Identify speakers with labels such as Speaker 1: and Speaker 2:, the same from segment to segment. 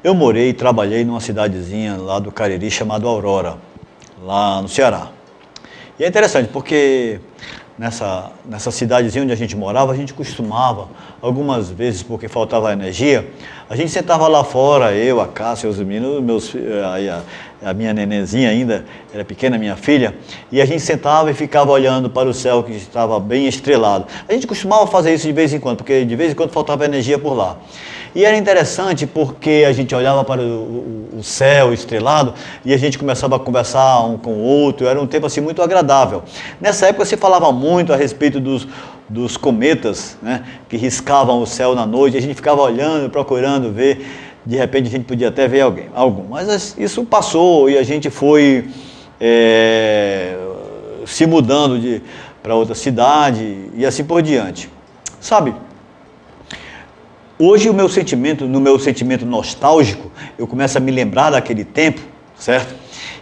Speaker 1: Eu morei e trabalhei numa cidadezinha lá do Cariri chamada Aurora, lá no Ceará. E é interessante porque nessa cidadezinha onde a gente morava, a gente costumava, algumas vezes porque faltava energia, a gente sentava lá fora, eu, a Cássia, os meninos, a minha nenenzinha ainda, era pequena, minha filha, e a gente sentava e ficava olhando para o céu que estava bem estrelado. A gente costumava fazer isso de vez em quando, porque de vez em quando faltava energia por lá. E era interessante porque a gente olhava para o céu estrelado e a gente começava a conversar um com o outro, era um tempo assim muito agradável. Nessa época se falava muito a respeito dos cometas, né, que riscavam o céu na noite, a gente ficava olhando, procurando ver, de repente a gente podia até ver algum. Mas isso passou e a gente foi se mudando para outra cidade e assim por diante. Sabe? Hoje no meu sentimento nostálgico, eu começo a me lembrar daquele tempo, certo?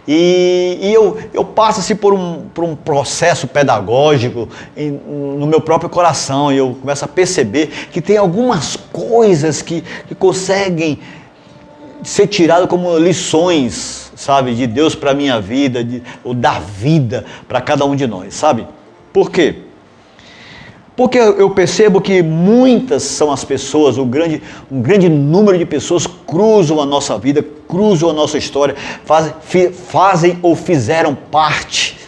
Speaker 1: E eu passo assim por um processo pedagógico no meu próprio coração, e eu começo a perceber que tem algumas coisas que conseguem ser tiradas como lições, sabe, de Deus para a minha vida, ou da vida para cada um de nós, sabe? Por quê? Porque eu percebo que muitas são as pessoas, um grande número de pessoas cruzam a nossa vida, cruzam a nossa história, fazem ou fizeram parte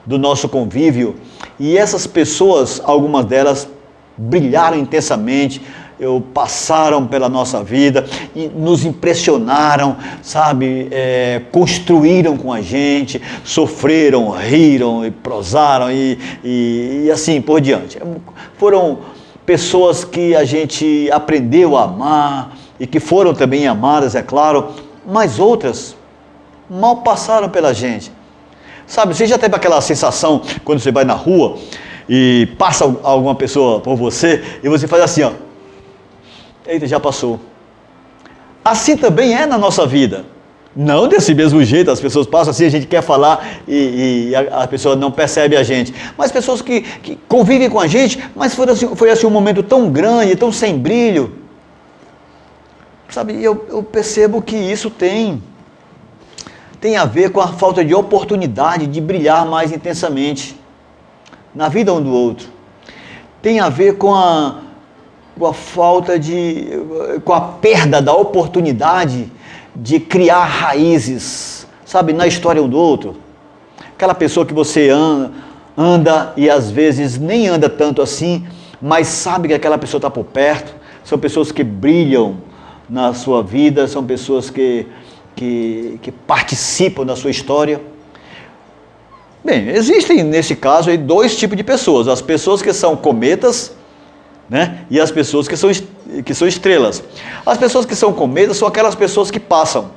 Speaker 1: do nosso convívio. E essas pessoas, algumas delas, brilharam intensamente, passaram pela nossa vida e nos impressionaram, sabe, construíram com a gente, sofreram, riram e prosaram e assim por diante. Foram pessoas que a gente aprendeu a amar e que foram também amadas, é claro, mas outras mal passaram pela gente. Sabe, você já teve aquela sensação quando você vai na rua e passa alguma pessoa por você e você faz assim, ó, eita, já passou. Assim também é na nossa vida. Não desse mesmo jeito, as pessoas passam assim, a gente quer falar e a pessoa não percebe a gente. Mas pessoas que convivem com a gente, mas foi assim um momento tão grande, tão sem brilho. Sabe, eu percebo que isso tem a ver com a falta de oportunidade de brilhar mais intensamente na vida um do outro. Tem a ver com a perda da oportunidade de criar raízes, sabe, na história um do outro. Aquela pessoa que você anda e às vezes nem anda tanto assim, mas sabe que aquela pessoa está por perto. São pessoas que brilham na sua vida, são pessoas que participam da sua história. Bem, existem nesse caso aí dois tipos de pessoas: as pessoas que são cometas, né? E as pessoas que são estrelas. As pessoas que são cometas são aquelas pessoas que passam.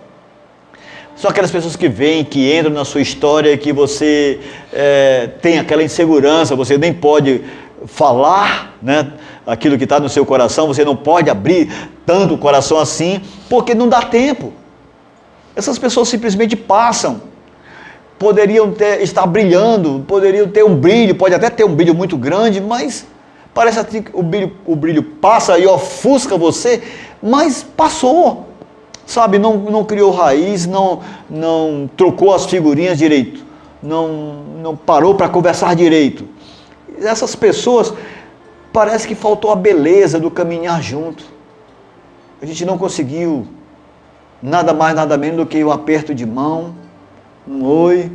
Speaker 1: São aquelas pessoas que vêm, que entram na sua história, que você tem aquela insegurança, você nem pode falar, né, aquilo que está no seu coração, você não pode abrir tanto o coração assim, porque não dá tempo. Essas pessoas simplesmente passam. Poderiam estar brilhando, poderiam ter um brilho, pode até ter um brilho muito grande, mas parece assim que o brilho passa e ofusca você, mas passou, sabe, não criou raiz, não trocou as figurinhas direito, não parou para conversar direito. Essas pessoas, parece que faltou a beleza do caminhar junto. A gente não conseguiu nada mais, nada menos do que um aperto de mão, um oi,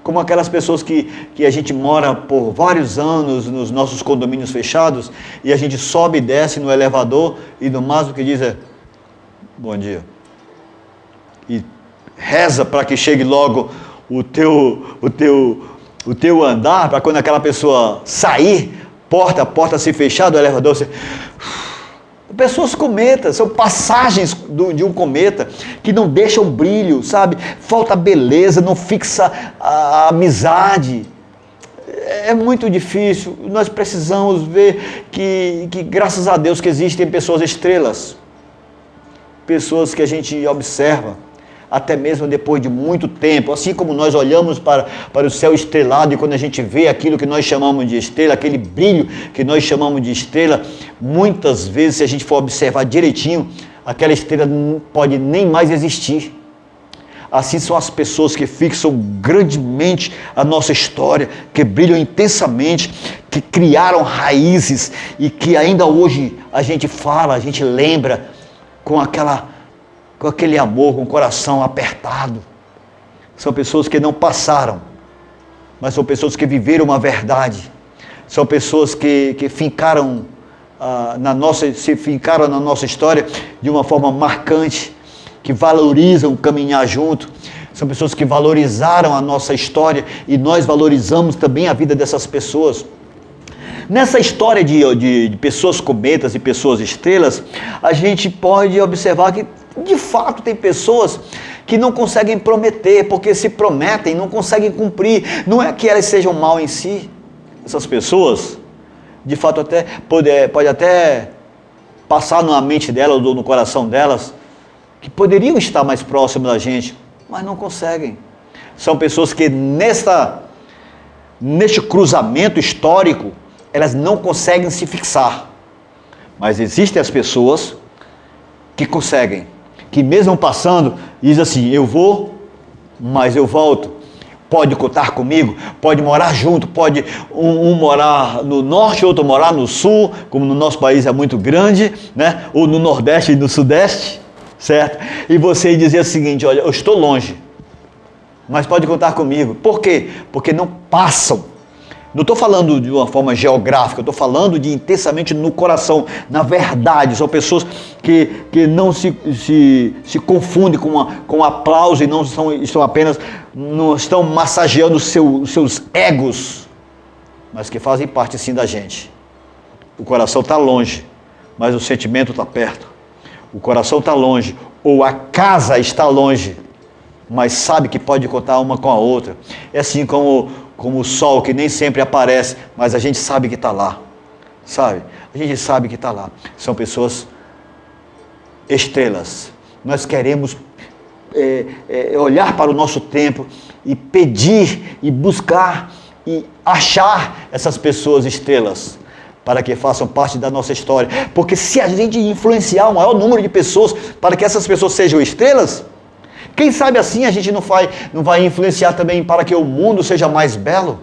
Speaker 1: como aquelas pessoas que a gente mora por vários anos nos nossos condomínios fechados e a gente sobe e desce no elevador e no máximo que diz é bom dia. E reza para que chegue logo o teu andar, para quando aquela pessoa sair, a porta se fechar do elevador, você... Pessoas cometas, são passagens de um cometa que não deixam brilho, sabe? Falta beleza, não fixa a amizade. É muito difícil. Nós precisamos ver que graças a Deus que existem pessoas estrelas, pessoas que a gente observa, até mesmo depois de muito tempo, assim como nós olhamos para o céu estrelado e quando a gente vê aquilo que nós chamamos de estrela, aquele brilho que nós chamamos de estrela, muitas vezes, se a gente for observar direitinho, aquela estrela não pode nem mais existir. Assim são as pessoas que fixam grandemente a nossa história, que brilham intensamente, que criaram raízes e que ainda hoje a gente fala, a gente lembra com aquele amor, com o coração apertado. São pessoas que não passaram, mas são pessoas que viveram uma verdade. São pessoas que fincaram se fincaram na nossa história de uma forma marcante, que valorizam caminhar junto. São pessoas que valorizaram a nossa história e nós valorizamos também a vida dessas pessoas. Nessa história de pessoas cometas e pessoas estrelas, a gente pode observar que de fato tem pessoas que não conseguem prometer, porque se prometem, não conseguem cumprir. Não é que elas sejam mal em si. Essas pessoas, de fato, pode até passar na mente delas ou no coração delas, que poderiam estar mais próximos da gente, mas não conseguem. São pessoas que neste cruzamento histórico, elas não conseguem se fixar. Mas existem as pessoas que conseguem, que mesmo passando, diz assim, eu vou, mas eu volto. Pode contar comigo, pode morar junto, pode um morar no norte, outro morar no sul, como no nosso país é muito grande, né? Ou no nordeste e no sudeste, certo? E você dizer o seguinte, olha, eu estou longe, mas pode contar comigo. Por quê? Porque não passam. Não estou falando de uma forma geográfica, eu estou falando de intensamente no coração, na verdade. São pessoas que não se confundem com aplauso e não estão massageando os seus egos, mas que fazem parte sim da gente. O coração está longe, mas o sentimento está perto. O coração está longe, ou a casa está longe, mas sabe que pode contar uma com a outra. É assim como o sol, que nem sempre aparece, mas a gente sabe que está lá, sabe? A gente sabe que está lá. São pessoas estrelas. Nós queremos olhar para o nosso tempo e pedir, e buscar, e achar essas pessoas estrelas, para que façam parte da nossa história. Porque se a gente influenciar o maior número de pessoas para que essas pessoas sejam estrelas, quem sabe assim a gente não vai influenciar também para que o mundo seja mais belo,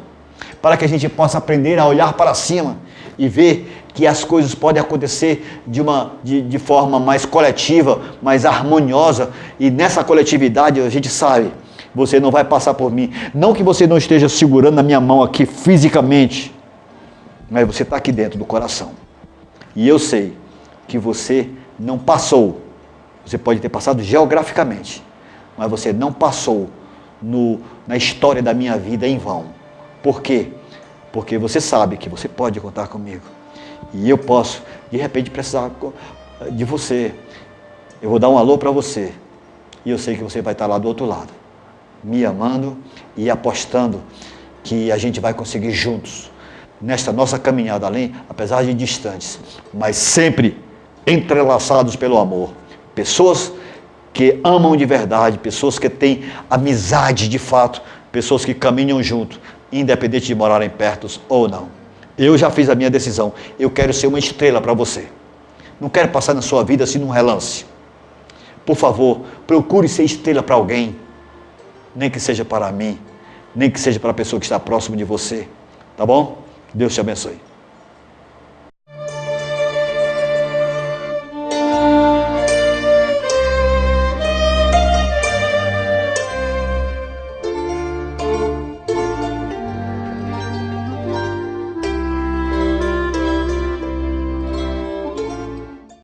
Speaker 1: para que a gente possa aprender a olhar para cima e ver que as coisas podem acontecer de forma mais coletiva, mais harmoniosa, e nessa coletividade a gente sabe, você não vai passar por mim, não que você não esteja segurando a minha mão aqui fisicamente, mas você está aqui dentro do coração, e eu sei que você não passou, você pode ter passado geograficamente, mas você não passou na história da minha vida em vão. Por quê? Porque você sabe que você pode contar comigo. E eu posso, de repente, precisar de você. Eu vou dar um alô para você. E eu sei que você vai estar lá do outro lado, me amando e apostando que a gente vai conseguir juntos, nesta nossa caminhada além, apesar de distantes, mas sempre entrelaçados pelo amor. Pessoas que amam de verdade, pessoas que têm amizade de fato, pessoas que caminham junto, independente de morarem perto ou não. Eu já fiz a minha decisão, eu quero ser uma estrela para você. Não quero passar na sua vida assim num relance. Por favor, procure ser estrela para alguém, nem que seja para mim, nem que seja para a pessoa que está próximo de você, tá bom? Deus te abençoe.